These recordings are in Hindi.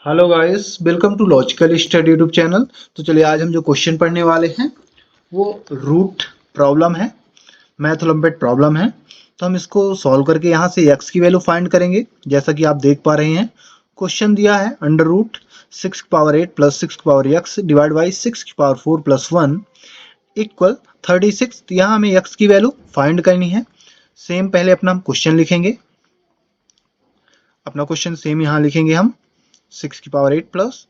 Hello guys, welcome to logical study YouTube channel. तो चलिए आज हम जो क्वेश्चन पढ़ने वाले हैं वो रूट प्रॉब्लम है, मैथोलम्पेट प्रॉब्लम है। तो हम इसको सॉल्व करके यहाँ से x की वैल्यू फाइंड करेंगे। जैसा कि आप देख पा रहे हैं क्वेश्चन दिया है अंडर रूट 6 की पावर 8 प्लस 6 की पावर x डिवाइड बाई 6 की पावर 4 प्लस 1 इक्वल 36। तो यहाँ हमें x की वैल्यू फाइंड करनी है। सेम पहले अपना हम क्वेश्चन लिखेंगे, अपना क्वेश्चन सेम यहाँ लिखेंगे हम 6 की पावर 8 प्लस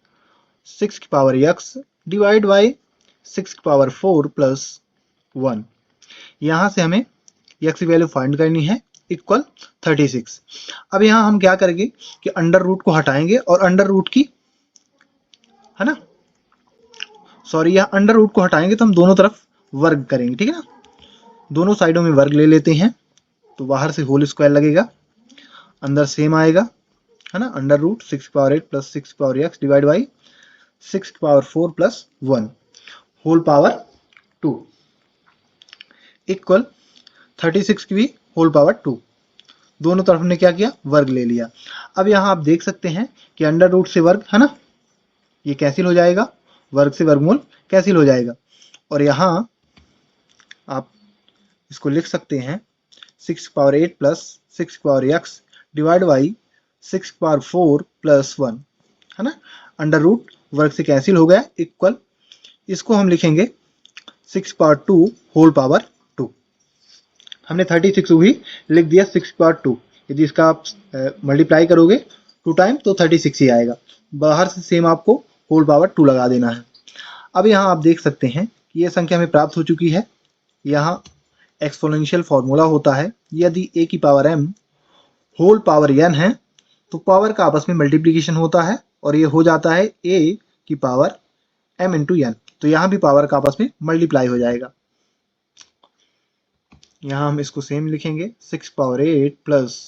6 की पावर x डिवाइड बाई 6 की पावर 4 प्लस 1। यहाँ से हमें x की वैल्यू फाइंड करनी है इक्वल 36। अब यहाँ हम क्या करेंगे कि अंडर रूट को हटाएंगे और अंडर रूट की है ना सॉरी यहाँ अंडर रूट को हटाएंगे तो हम दोनों तरफ वर्ग करेंगे, ठीक है ना। दोनों साइडों में वर्ग ले लेते हैं तो बाहर से होल स्क्वायर लगेगा, अंदर सेम आएगा है ना। अंडर रूट 6 की पावर 8 प्लस 6 की पावर x डिवाइड बाई 6 की power 4 plus 1 whole power 2 equal 36 की भी होल पावर 2। दोनों तरफ हमने क्या किया, वर्ग ले लिया। अब यहाँ आप देख सकते हैं कि अंडर रूट से वर्ग है ना, ये कैंसिल हो जाएगा, वर्ग से वर्गमूल कैंसिल हो जाएगा। और यहाँ आप इसको लिख सकते हैं 6 की पावर 8 प्लस 6 की पावर x डिवाइड बाई 6 की पावर 4 प्लस 1 है ना। अंडर रूट वर्ग से कैंसिल हो गया इक्वल, इसको हम लिखेंगे 6 की पावर 2 होल पावर 2। हमने 36 को भी लिख दिया 6 की पावर 2। यदि इसका आप मल्टीप्लाई करोगे 2 टाइम तो 36 ही आएगा। बाहर से सेम आपको होल पावर 2 लगा देना है। अब यहाँ आप देख सकते हैं कि ये संख्या हमें प्राप्त हो चुकी है। यहाँ एक्सपोनेंशियल फॉर्मूला होता है, यदि a की power m whole power n है तो पावर का आपस में मल्टीप्लीकेशन होता है और ये हो जाता है a की पावर m इंटू n। तो यहाँ भी पावर का आपस में मल्टीप्लाई हो जाएगा। यहाँ हम इसको सेम लिखेंगे 6 की पावर 8 प्लस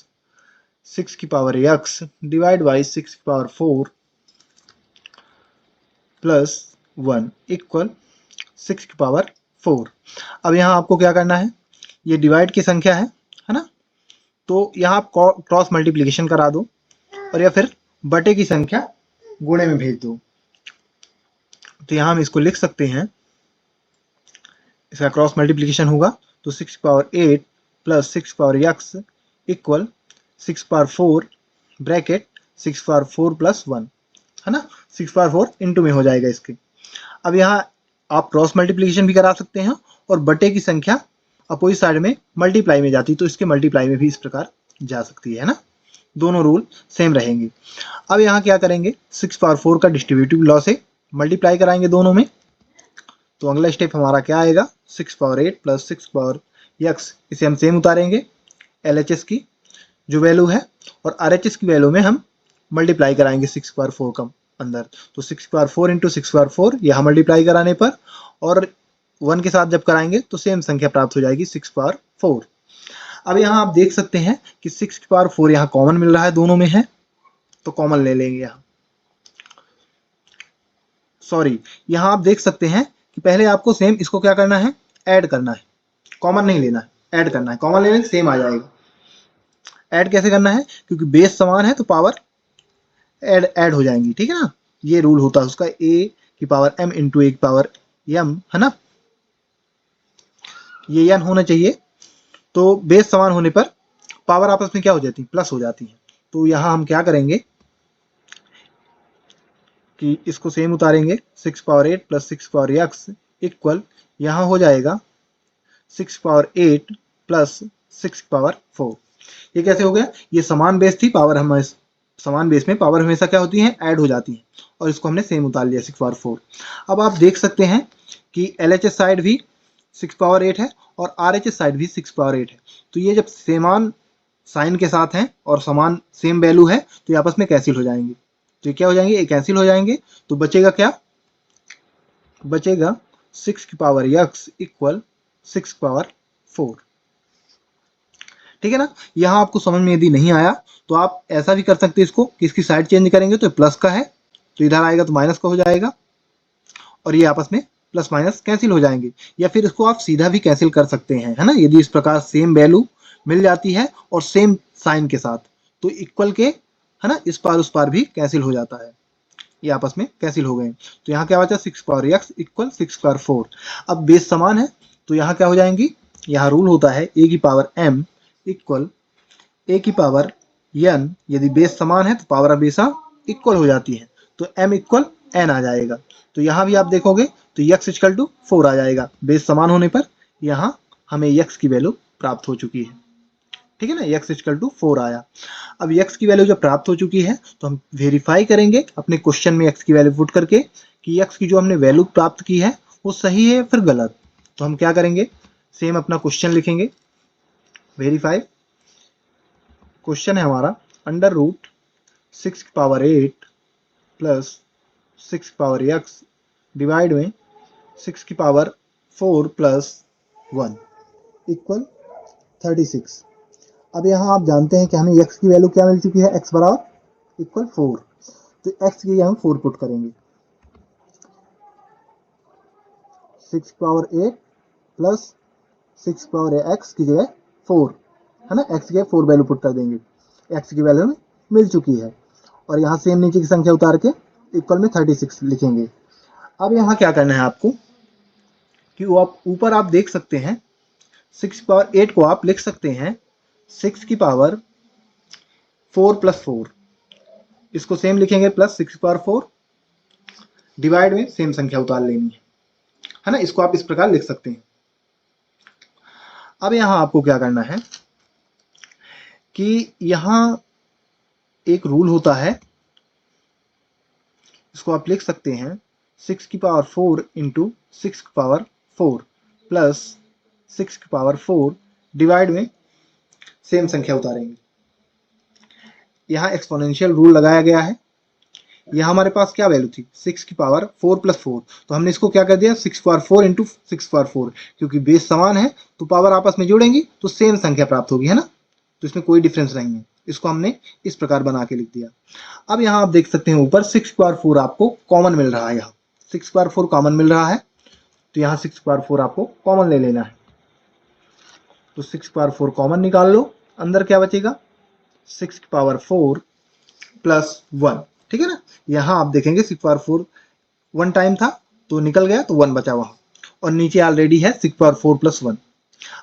6 की पावर x डिवाइड बाई 6 की पावर 4 प्लस 1 इक्वल 6 की पावर 4। अब यहाँ आपको क्या करना है, ये डिवाइड की संख्या है ना, तो यहाँ आप क्रॉस मल्टीप्लिकेशन करा दो और या फिर बटे की संख्या गुणे में भेज दो। तो यहाँ हम इसको लिख सकते हैं, इसका क्रॉस मल्टीप्लिकेशन होगा तो 6 की पावर 8 प्लस 6 की पावर x इक्वल 6 की पावर 4 ब्रैकेट 6 की पावर 4 प्लस 1 है ना। 6 की पावर 4 इंटू में हो जाएगा इसके। अब यहाँ आप क्रॉस मल्टीप्लिकेशन भी करा सकते हैं और बटे की संख्या अपोजिट साइड में मल्टीप्लाई में जाती तो इसके मल्टीप्लाई में भी इस प्रकार जा सकती है ना। दोनों रूल सेम रहेंगे। अब यहाँ क्या करेंगे, 6 की पावर 4 का डिस्ट्रीब्यूटिव लॉ से मल्टीप्लाई कराएंगे दोनों में। तो अगला स्टेप हमारा क्या आएगा, 6 की पावर 8 प्लस 6 की पावर x, इसे हम सेम उतारेंगे LHS की जो वैल्यू है और RHS की वैल्यू में हम मल्टीप्लाई कराएंगे 6 की पावर 4 का अंदर। तो 6 की पावर 4 इंटू 6 की पावर 4 यहाँ मल्टीप्लाई कराने पर और 1 के साथ जब कराएंगे तो सेम संख्या प्राप्त हो जाएगी 6 की पावर 4। अब यहाँ आप देख सकते हैं कि 6 की पावर 4 यहाँ कॉमन मिल रहा है, दोनों में है तो कॉमन ले लेंगे यहाँ। सॉरी, यहाँ आप देख सकते हैं कि पहले आपको सेम इसको क्या करना है, ऐड करना है, कॉमन नहीं लेना है, ऐड करना है। कॉमन लेने से सेम आ जाएगा। ऐड कैसे करना है, क्योंकि बेस समान है तो पावर ऐड हो जाएंगी, ठीक है ना। ये रूल होता है उसका, a की पावर m इंटू a की पावर m है ना, ये n होना चाहिए। तो बेस समान होने पर पावर आपस में क्या हो जाती है, प्लस हो जाती है। तो यहाँ हम क्या करेंगे कि इसको सेम उतारेंगे 6 की पावर 8 प्लस 6 की पावर x इक्वल, यहाँ हो जाएगा 6 की पावर 8 प्लस 6 की पावर 4। ये कैसे हो गया, ये समान बेस थी, पावर हम समान बेस में पावर हमेशा क्या होती है, ऐड हो जाती है और इसको हमने सेम उतार लिया 6 की पावर 4। अब आप देख सकते हैं कि LHS साइड भी 6 की पावर 8 है और RHS साइड भी 6 की पावर 8 है। तो ये जब समान साइन के साथ हैं और समान सेम वैल्यू है तो ये आपस में कैंसिल हो जाएंगे। तो ये क्या हो जाएंगे, ये कैंसिल हो जाएंगे। तो बचेगा क्या, बचेगा 6 की पावर x इक्वल 6 की पावर 4, ठीक है ना। यहाँ आपको समझ में यदि नहीं आया तो आप ऐसा भी कर सकते हैं इसको कि इसकी साइड चेंज करेंगे तो प्लस का है तो इधर आएगा तो माइनस का हो जाएगा और ये आपस में प्लस माइनस कैंसिल हो जाएंगे। या फिर इसको आप सीधा भी कैंसिल कर सकते हैं है ना, यदि इस प्रकार सेम वैल्यू मिल जाती है और सेम साइन के साथ तो इक्वल के है ना, इस पार उस पार भी कैंसिल हो जाता है। ये आपस में कैंसिल हो गए। तो यहाँ क्या बचा 6 पावर x इक्वल 6 पावर 4। अब बेस समान है तो यहाँ क्या हो जाएंगी, यहाँ रूल होता है a की पावर m इक्वल a की पावर n, यदि बेस समान है तो पावर हमेशा इक्वल हो जाती है, तो m इक्वल n आ जाएगा। तो यहाँ भी आप देखोगे तो x इक्वल टू 4 आ जाएगा, बेस समान होने पर यहाँ हमें x की वैल्यू प्राप्त हो चुकी है, ठीक है ना, x इक्वल टू 4 आया। अब x की वैल्यू जब प्राप्त हो चुकी है तो हम वेरीफाई करेंगे अपने क्वेश्चन में x की वैल्यू पुट करके कि x की जो हमने वैल्यू प्राप्त की है वो सही है या फिर गलत। तो हम क्या करेंगे, सेम अपना क्वेश्चन लिखेंगे, वेरीफाई। क्वेश्चन है हमारा अंडर रूट 6 की पावर 8 प्लस 6 की पावर x डिवाइड में 6 की पावर 4 प्लस 1 इक्वल 36। अब यहाँ आप जानते हैं कि हमें x की वैल्यू क्या मिल चुकी है, x बराबर इक्वल 4, तो x की हम 4 पुट करेंगे, 6 पावर 8 प्लस 6 पावर x की जगह 4 है ना, x की जगह 4 वैल्यू पुट कर देंगे, x की वैल्यू मिल चुकी है। और यहाँ सेम नीचे की संख्या उतार के इक्वल में 36 लिखेंगे। अब यहाँ क्या करना है आपको कि वो आप ऊपर आप देख सकते हैं 6 पावर 8 को आप लिख सकते हैं 6 की पावर 4 प्लस 4, इसको सेम लिखेंगे प्लस 6 पावर 4 डिवाइड में सेम संख्या उतार लेनी है ना, इसको आप इस प्रकार लिख सकते हैं। अब यहां आपको क्या करना है कि यहां एक रूल होता है, इसको आप लिख सकते हैं 6 की पावर 4 इंटू 6 की पावर 4 प्लस 6 की पावर 4 डिवाइड में सेम संख्या उतारेंगे। यहाँ एक्सपोनेंशियल रूल लगाया गया है। यहाँ हमारे पास क्या वैल्यू थी 6 की पावर 4 प्लस 4, तो हमने इसको क्या कर दिया 6 पावर 4 इंटू 6 पावर 4, क्योंकि बेस समान है तो पावर आपस में जोड़ेंगी तो सेम संख्या प्राप्त होगी, है ना, तो इसमें कोई डिफरेंस नहीं है। इसको हमने इस प्रकार बना के लिख दिया। अब यहाँ आप देख सकते हैं ऊपर 6 पावर 4 आपको कॉमन मिल रहा है, यहाँ 6 पावर 4 कॉमन मिल रहा है, तो यहाँ 6 पावर 4 आपको कॉमन ले लेना है। तो 6 पावर 4 कॉमन निकाल लो, अंदर क्या बचेगा 6 की पावर 4 प्लस 1, ठीक है ना। यहाँ आप देखेंगे 6 पावर 4 1 टाइम था तो निकल गया तो 1 बचा वहाँ, और नीचे ऑलरेडी है 6 पावर 4 प्लस 1।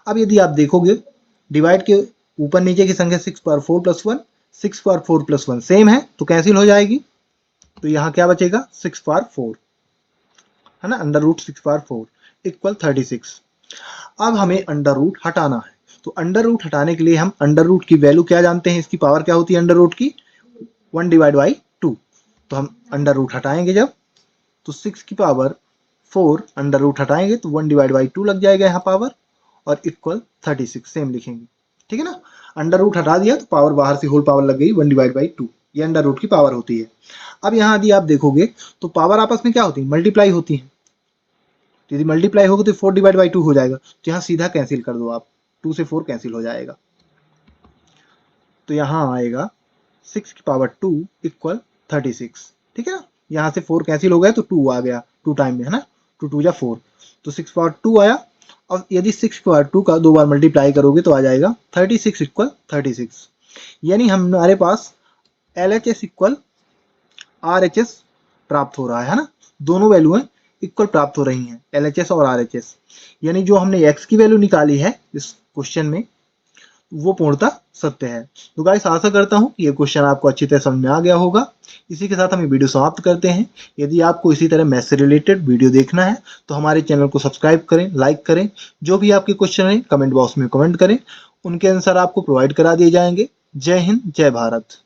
अब यदि आप देखोगे डिवाइड के ऊपर नीचे की संख्या 6 power 4 plus 1, 6 power 4 plus 1 same है तो कैंसिल हो जाएगी, तो यहाँ क्या बचेगा 6 पावर 4 है ना, अंडर रूट 6 पावर 4 इक्वल 36। अब हमें अंडर रूट हटाना है, तो अंडर रूट हटाने के लिए हम अंडर रूट की वैल्यू क्या जानते हैं, इसकी पावर क्या होती है अंडर रूट की 1 डिवाइड बाई 2, तो हम अंडर रूट हटाएंगे जब तो 6 की पावर 4 अंडर रूट हटाएंगे तो 1 डिवाइड बाई 2 लग जाएगा यहाँ पावर, और इक्वल 36 सेम लिखेंगे, ठीक है ना। अंडर रूट हटा दिया तो पावर बाहर से होल पावर लग गई 1 डिवाइड बाई 2, ये अंडर रूट की पावर होती है। अब यहाँ यदि आप देखोगे तो पावर आपस में क्या होती है मल्टीप्लाई होती है, यदि मल्टीप्लाई होगा तो 4 डिवाइड बाई 2 हो जाएगा, तो यहाँ सीधा कैंसिल कर दो आप, 2 से 4 कैंसिल हो जाएगा, तो यहाँ आएगा 6 की पावर 2 इक्वल 36, ठीक है ना। यहाँ से 4 कैंसिल हो गया तो 2 आ गया 2 टाइम में, है ना, 2 2 जा 4, तो 6 पावर 2 आया। और यदि 6 पावर 2 का 2 बार मल्टीप्लाई करोगे तो आ जाएगा 36 इक्वल 36, यानी हमारे पास LHS इक्वल RHS प्राप्त हो रहा है ना, दोनों वैल्यूएं इक्वल प्राप्त हो रही हैं LHS और RHS, यानी जो हमने x की वैल्यू निकाली है इस क्वेश्चन में वो पूर्णतः सत्य है। तो गाइस आशा करता हूं कि ये क्वेश्चन आपको अच्छी तरह समझ में आ गया होगा। इसी के साथ हम ये वीडियो समाप्त करते हैं। यदि आपको इसी तरह मैथ से रिलेटेड वीडियो देखना है तो हमारे चैनल को सब्सक्राइब करें, लाइक करें, जो भी आपके क्वेश्चन है कमेंट बॉक्स में कमेंट करें, उनके आंसर आपको प्रोवाइड करा दिए जाएंगे। जय हिंद, जय भारत।